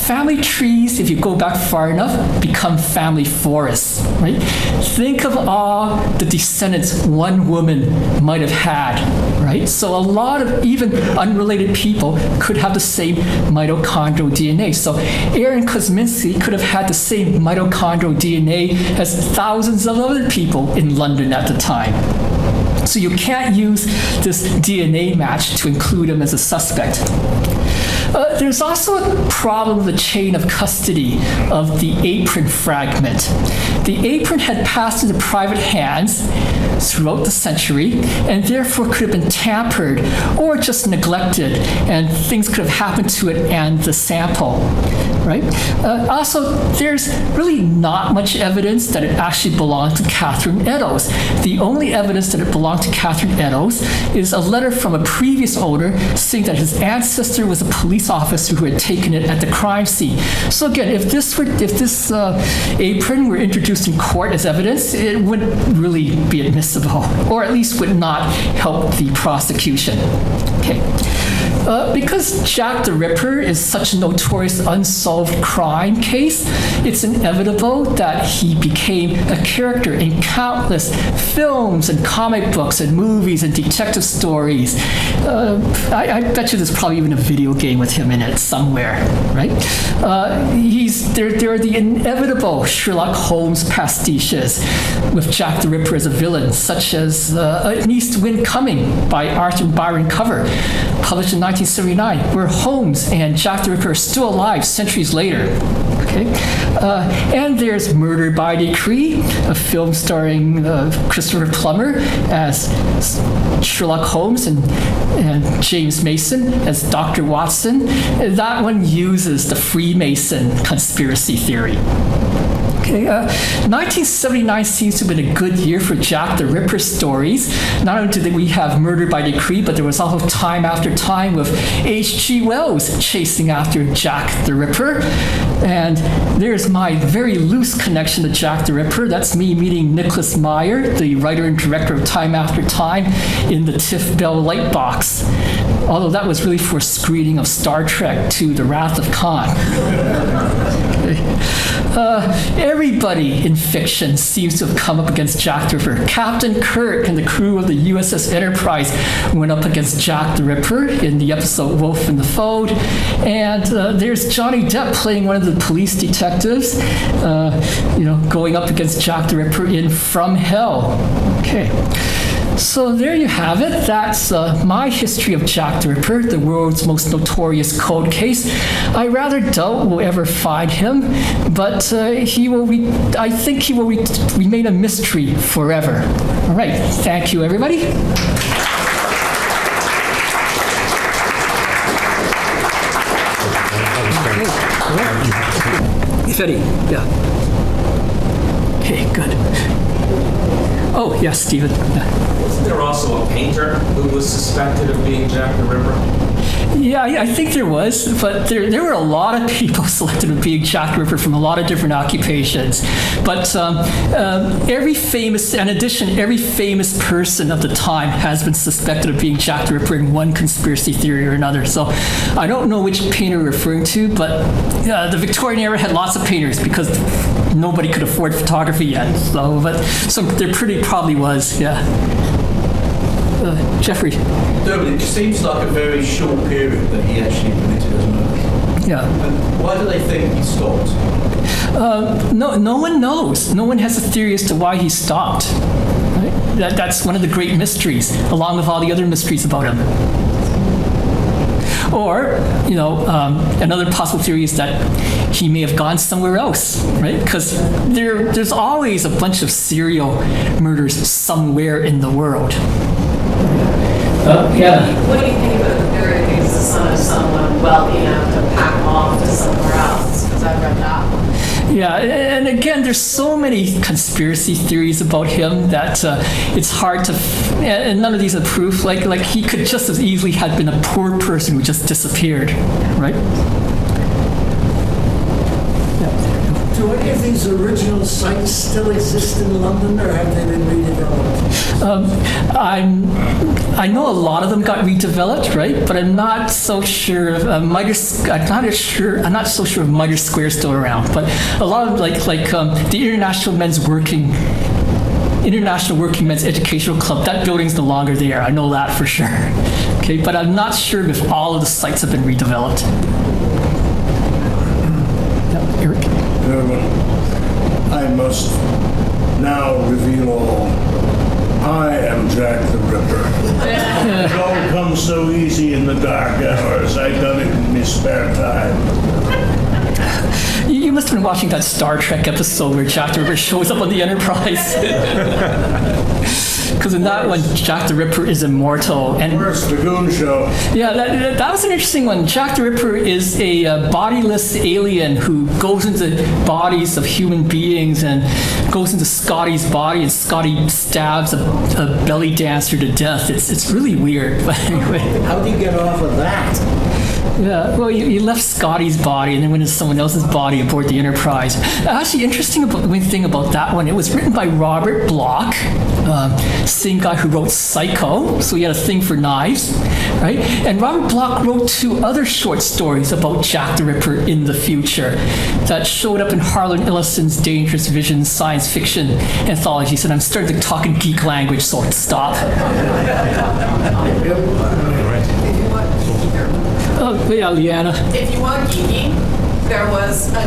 family trees, if you go back far enough, become family forests, right? Think of all the descendants one woman might have had, right? So a lot of even unrelated people could have the same mitochondrial DNA. So Aaron Kosminski could have had the same mitochondrial DNA as thousands of other people in London at the time. So you can't use this DNA match to include him as a suspect. There's also a problem with the chain of custody of the apron fragment. The apron had passed into private hands throughout the century and therefore could have been tampered or just neglected, and things could have happened to it and the sample, right? Also, there's really not much evidence that it actually belonged to Catherine Eddowes. The only evidence that it belonged to Catherine Eddowes is a letter from a previous owner saying that his ancestor was a police officer who had taken it at the crime scene. So again, if this apron were introduced in court as evidence, it wouldn't really be admissible, or at least would not help the prosecution. Okay. Because Jack the Ripper is such a notorious unsolved crime case, it's inevitable that he became a character in countless films and comic books and movies and detective stories. I bet you there's probably even a video game with him in it somewhere, right? There are the inevitable Sherlock Holmes pastiches with Jack the Ripper as a villain, such as An East Wind Coming by Arthur Byron Cover, published in 1979, where Holmes and Jack the Ripper are still alive centuries later. Okay, and there's Murder by Decree, a film starring Christopher Plummer as Sherlock Holmes and James Mason as Dr. Watson. That one uses the Freemason conspiracy theory. Okay, 1979 seems to have been a good year for Jack the Ripper stories. Not only did we have Murder by Decree, but there was also Time After Time with H.G. Wells chasing after Jack the Ripper. And there's my very loose connection to Jack the Ripper. That's me meeting Nicholas Meyer, the writer and director of Time After Time, in the Tiff Bell Lightbox. Although that was really for a screening of Star Trek II: The Wrath of Khan. Everybody in fiction seems to have come up against Jack the Ripper. Captain Kirk and the crew of the USS Enterprise went up against Jack the Ripper in the episode Wolf in the Fold. And there's Johnny Depp playing one of the police detectives, going up against Jack the Ripper in From Hell. Okay. So there you have it. That's my history of Jack the Ripper, the world's most notorious cold case. I rather doubt we'll ever find him, but I think he will remain a mystery forever. All right. Thank you, everybody. If any, yeah. Okay, good. Oh, yes, Stephen. Wasn't there also a painter who was suspected of being Jack the Ripper? Yeah, I think there was, but there were a lot of people selected of being Jack the Ripper from a lot of different occupations. But every famous person of the time has been suspected of being Jack the Ripper in one conspiracy theory or another. So I don't know which painter we're referring to, but the Victorian era had lots of painters because nobody could afford photography yet. So there probably was, yeah. Jeffrey. Derwin, it seems like a very short period that he actually committed as murder. Yeah. And why do they think he stopped? No one knows. No one has a theory as to why he stopped. Right? That's one of the great mysteries, along with all the other mysteries about him. Or, another possible theory is that he may have gone somewhere else, right? Because there's always a bunch of serial murders somewhere in the world. Yeah. What do you think about the theory that he's the son of someone wealthy enough to pack off to somewhere else? Because I've read that one. Yeah, and again, there's so many conspiracy theories about him that it's hard to, and none of these are proof. Like he could just as easily have been a poor person who just disappeared, right? Do any of these original sites still exist in London, or have they been redeveloped? I know a lot of them got redeveloped, right? But I'm not so sure. I'm not so sure if Mitre Square is still around. But a lot of the International Working Men's Educational Club, that building's no longer there. I know that for sure. Okay, but I'm not sure if all of the sites have been redeveloped. Yeah, Eric. Derwin, I must now reveal all. I am Jack the Ripper. It all comes so easy in the dark hours. I done it in my spare time. You must have been watching that Star Trek episode where Jack the Ripper shows up on the Enterprise. Because in that one, Jack the Ripper is immortal. And Where's the Goon Show? yeah, that was an interesting one. Jack the Ripper is a bodiless alien who goes into bodies of human beings and goes into Scotty's body, and Scotty stabs a belly dancer to death. It's really weird. But anyway. How do you get off of that? Yeah, well, you left Scotty's body and then went into someone else's body aboard the Enterprise. Actually, interesting thing about that one, it was written by Robert Bloch, same guy who wrote Psycho, so he had a thing for knives, right? And Robert Bloch wrote 2 other short stories about Jack the Ripper in the future that showed up in Harlan Ellison's Dangerous Visions science fiction anthology. So I'm starting to talk in geek language, so I'll stop. Oh, yeah, Leanna. If you want geeky, there was a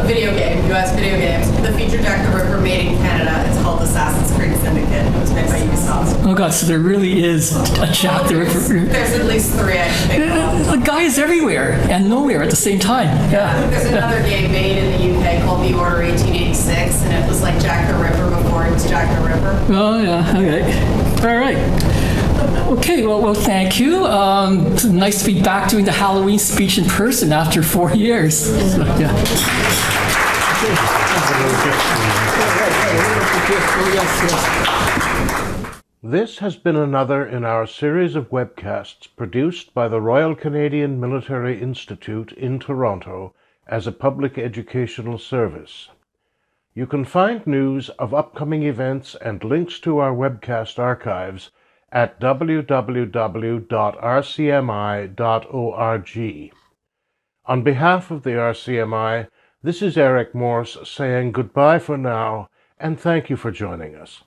video game, US video games, that featured Jack the Ripper made in Canada. It's called Assassin's Creed Syndicate. It was made by Ubisoft. Oh god, so there really is a Jack the Ripper. There's at least 3 I think. The guy is everywhere and nowhere at the same time. Yeah. There's another game made in the UK called The Order 1886, and it was like Jack the Ripper before he was Jack the Ripper. Oh yeah, okay. All right. Okay, well, thank you. It's nice to be back doing the Halloween speech in person after 4 years. So, yeah. This has been another in our series of webcasts produced by the Royal Canadian Military Institute in Toronto as a public educational service. You can find news of upcoming events and links to our webcast archives at www.rcmi.org. On behalf of the RCMI, this is Eric Morse saying goodbye for now, and thank you for joining us.